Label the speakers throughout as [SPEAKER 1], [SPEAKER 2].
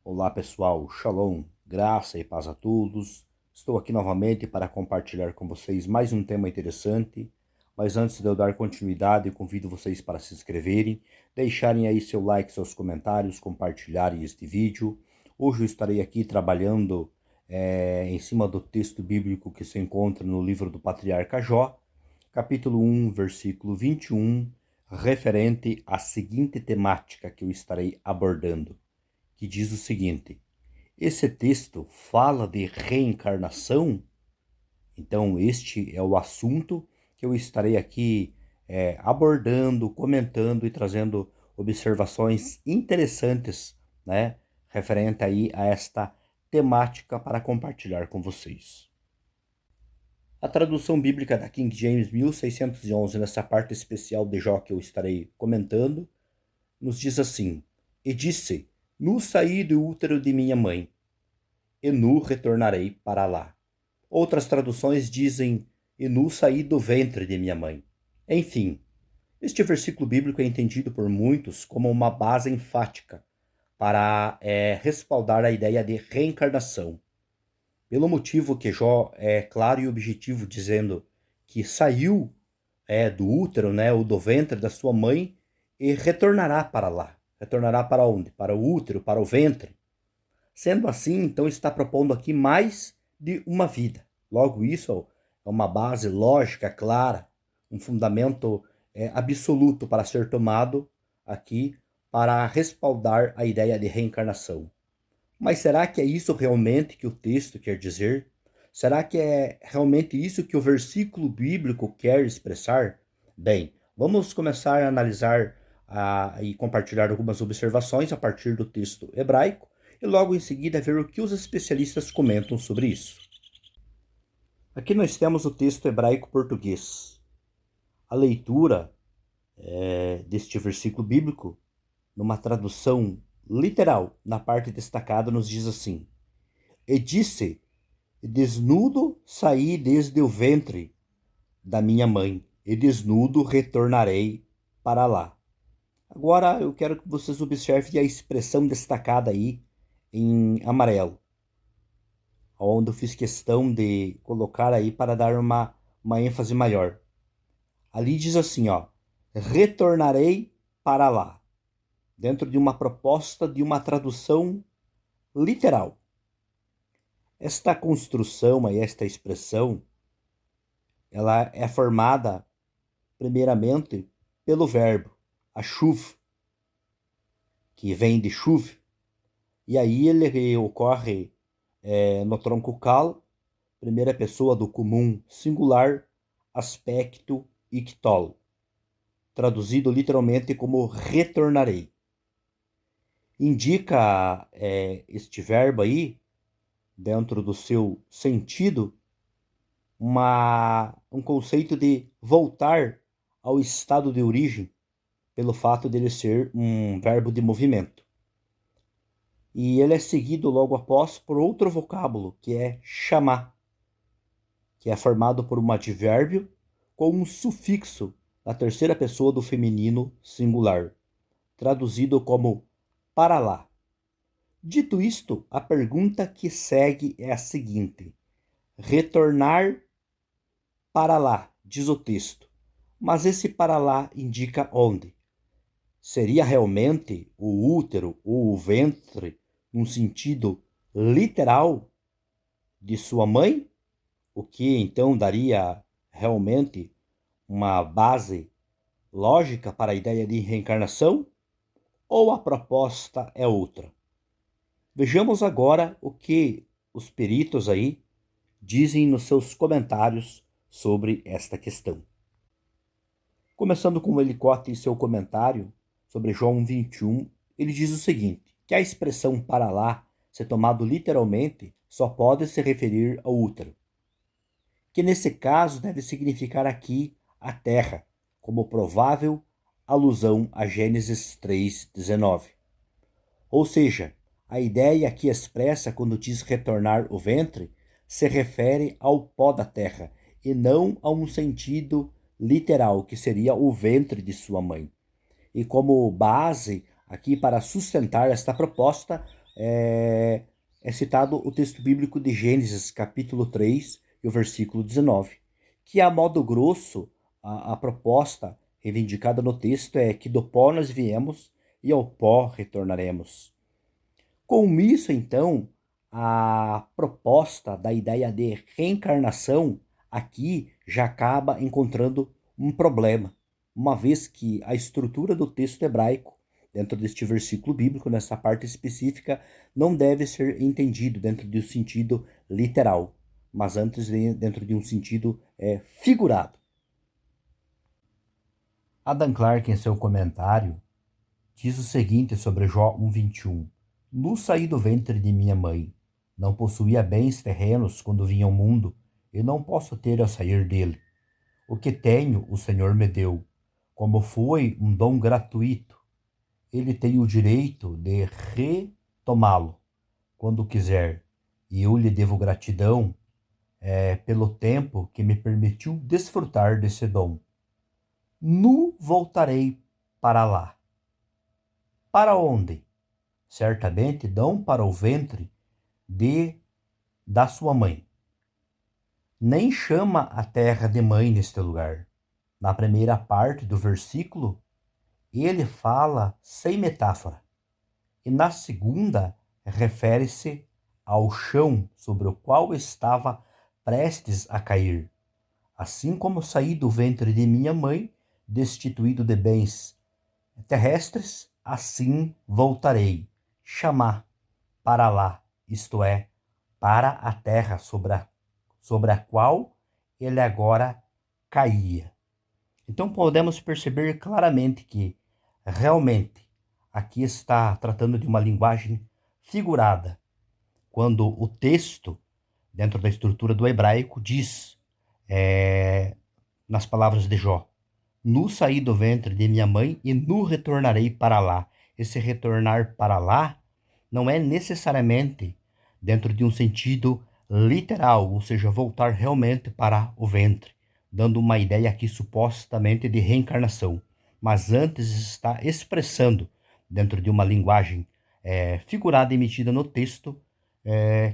[SPEAKER 1] Olá pessoal, Shalom, graça e paz a todos. Estou aqui novamente para compartilhar com vocês mais um tema interessante, mas antes de eu dar continuidade, eu convido vocês para se inscreverem, deixarem aí seu like, seus comentários, compartilharem este vídeo. Hoje eu estarei aqui trabalhando em cima do texto bíblico que se encontra no livro do Patriarca Jó, capítulo 1, versículo 21, referente à seguinte temática que eu estarei abordando, que diz o seguinte: esse texto fala de reencarnação? Então, este é o assunto que eu estarei aqui abordando, comentando e trazendo observações interessantes, né, referente aí a esta temática para compartilhar com vocês. A tradução bíblica da King James 1611, nessa parte especial de Jó que eu estarei comentando, nos diz assim: E disse, nu saí do útero de minha mãe, e nu retornarei para lá. Outras traduções dizem, e nu saí do ventre de minha mãe. Enfim, este versículo bíblico é entendido por muitos como uma base enfática para respaldar a ideia de reencarnação. Pelo motivo que Jó é claro e objetivo, dizendo que saiu do útero, né, ou do ventre da sua mãe, e retornará para lá. Retornará para onde? Para o útero, para o ventre. Sendo assim, então está propondo aqui mais de uma vida. Logo, isso é uma base lógica, clara, um fundamento absoluto para ser tomado aqui para respaldar a ideia de reencarnação. Mas será que é isso realmente que o texto quer dizer? Será que é realmente isso que o versículo bíblico quer expressar? Bem, vamos começar a analisar e compartilhar algumas observações a partir do texto hebraico e logo em seguida ver o que os especialistas comentam sobre isso. Aqui nós temos o texto hebraico-português. A leitura deste versículo bíblico, numa tradução literal, na parte destacada, nos diz assim: E disse, desnudo saí desde o ventre da minha mãe, e desnudo retornarei para lá. Agora eu quero que vocês observem a expressão destacada aí em amarelo, onde eu fiz questão de colocar aí para dar uma ênfase maior. Ali diz assim, ó, retornarei para lá, dentro de uma proposta de uma tradução literal. Esta construção e esta expressão, ela é formada primeiramente pelo verbo, a chuv, que vem de chuv, e aí ele ocorre no tronco cal, primeira pessoa do comum singular, aspecto ictol, traduzido literalmente como retornarei. Indica este verbo aí, dentro do seu sentido, um conceito de voltar ao estado de origem, pelo fato dele ser um verbo de movimento. E ele é seguido logo após por outro vocábulo, que é chamar, que é formado por um advérbio com um sufixo na terceira pessoa do feminino singular, traduzido como para lá. Dito isto, a pergunta que segue é a seguinte: retornar para lá, diz o texto. Mas esse para lá indica onde? Seria realmente o útero ou o ventre, num sentido literal, de sua mãe? O que então daria realmente uma base lógica para a ideia de reencarnação? Ou a proposta é outra? Vejamos agora o que os peritos aí dizem nos seus comentários sobre esta questão. Começando com o Elicote e seu comentário sobre João 21, ele diz o seguinte, que a expressão para lá, ser tomado literalmente, só pode se referir ao útero, que nesse caso deve significar aqui a terra, como provável alusão a Gênesis 3:19. Ou seja, a ideia aqui expressa quando diz retornar o ventre se refere ao pó da terra e não a um sentido literal, que seria o ventre de sua mãe. E como base aqui para sustentar esta proposta, é citado o texto bíblico de Gênesis, capítulo 3, e o versículo 19, que a modo grosso, a proposta reivindicada no texto é que do pó nós viemos e ao pó retornaremos. Com isso, então, a proposta da ideia de reencarnação aqui já acaba encontrando um problema, uma vez que a estrutura do texto hebraico, dentro deste versículo bíblico, nessa parte específica, não deve ser entendido dentro de um sentido literal, mas antes dentro de um sentido figurado. Adam Clarke, em seu comentário, diz o seguinte sobre Jó 1:21. Nu saí do ventre de minha mãe. Não possuía bens terrenos quando vim ao mundo, e não posso ter a sair dele. O que tenho, o Senhor me deu. Como foi um dom gratuito, ele tem o direito de retomá-lo quando quiser, e eu lhe devo gratidão pelo tempo que me permitiu desfrutar desse dom. Nu voltarei para lá. Para onde? Certamente não para o ventre da sua mãe. Nem chama a terra de mãe neste lugar. Na primeira parte do versículo, ele fala sem metáfora. E na segunda, refere-se ao chão sobre o qual estava prestes a cair. Assim como saí do ventre de minha mãe, destituído de bens terrestres, assim voltarei. Chamar para lá, isto é, para a terra sobre a qual ele agora caía. Então podemos perceber claramente que realmente aqui está tratando de uma linguagem figurada, quando o texto, dentro da estrutura do hebraico, diz, nas palavras de Jó, nu saí do ventre de minha mãe e nu retornarei para lá. Esse retornar para lá não é necessariamente dentro de um sentido literal, ou seja, voltar realmente para o ventre, dando uma ideia aqui supostamente de reencarnação, mas antes está expressando, dentro de uma linguagem figurada emitida no texto,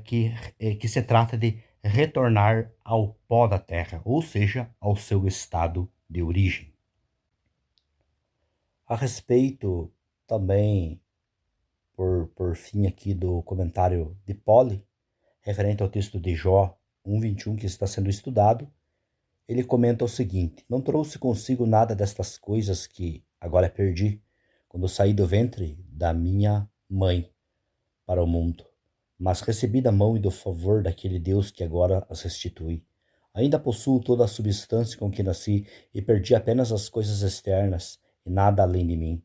[SPEAKER 1] que se trata de retornar ao pó da terra, ou seja, ao seu estado de origem. A respeito também, por fim aqui do comentário de Poli, referente ao texto de Jó 1:21 que está sendo estudado, ele comenta o seguinte: não trouxe consigo nada destas coisas que agora perdi, quando saí do ventre da minha mãe para o mundo, mas recebi da mão e do favor daquele Deus que agora as restitui. Ainda possuo toda a substância com que nasci e perdi apenas as coisas externas e nada além de mim.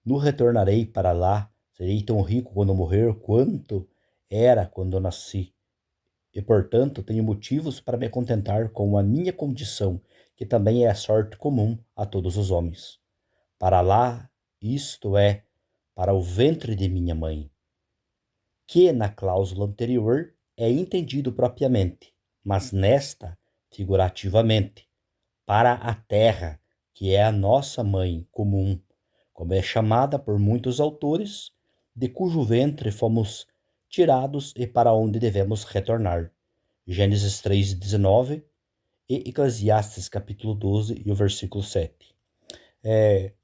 [SPEAKER 1] No retornarei para lá, serei tão rico quando morrer quanto era quando nasci. E, portanto, tenho motivos para me contentar com a minha condição, que também é a sorte comum a todos os homens. Para lá, isto é, para o ventre de minha mãe, que na cláusula anterior é entendido propriamente, mas nesta, figurativamente, para a terra, que é a nossa mãe comum, como é chamada por muitos autores, de cujo ventre fomos tirados e para onde devemos retornar. Gênesis 3:19 e Eclesiastes capítulo 12 e o versículo 7.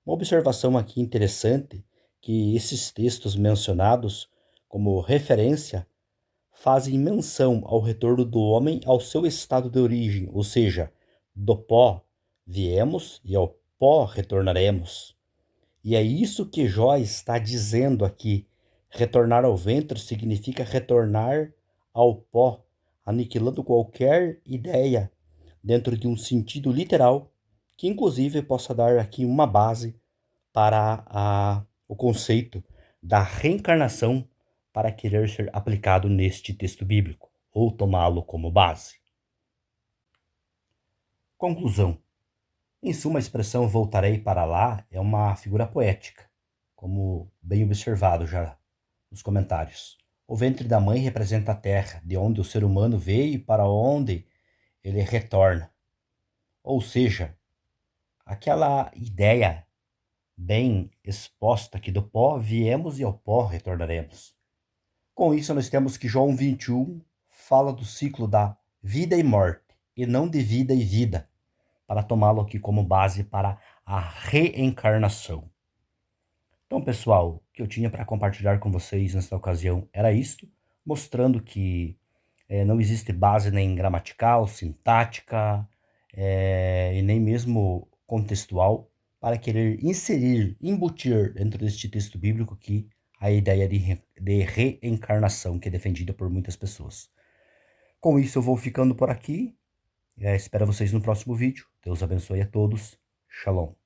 [SPEAKER 1] Uma observação aqui interessante, que esses textos mencionados como referência fazem menção ao retorno do homem ao seu estado de origem, ou seja, do pó viemos e ao pó retornaremos. E é isso que Jó está dizendo aqui. Retornar ao ventre significa retornar ao pó, aniquilando qualquer ideia dentro de um sentido literal, que inclusive possa dar aqui uma base para o conceito da reencarnação para querer ser aplicado neste texto bíblico, ou tomá-lo como base. Conclusão. Em suma, a expressão voltarei para lá é uma figura poética, como bem observado já nos comentários. O ventre da mãe representa a terra, de onde o ser humano veio e para onde ele retorna. Ou seja, aquela ideia bem exposta que do pó viemos e ao pó retornaremos. Com isso, nós temos que João 21 fala do ciclo da vida e morte, e não de vida e vida, para tomá-lo aqui como base para a reencarnação. Então, pessoal, o que eu tinha para compartilhar com vocês nesta ocasião era isto, mostrando que não existe base nem gramatical, sintática, e nem mesmo contextual para querer inserir, embutir dentro deste texto bíblico aqui a ideia de reencarnação que é defendida por muitas pessoas. Com isso eu vou ficando por aqui. Espero vocês no próximo vídeo. Deus abençoe a todos. Shalom.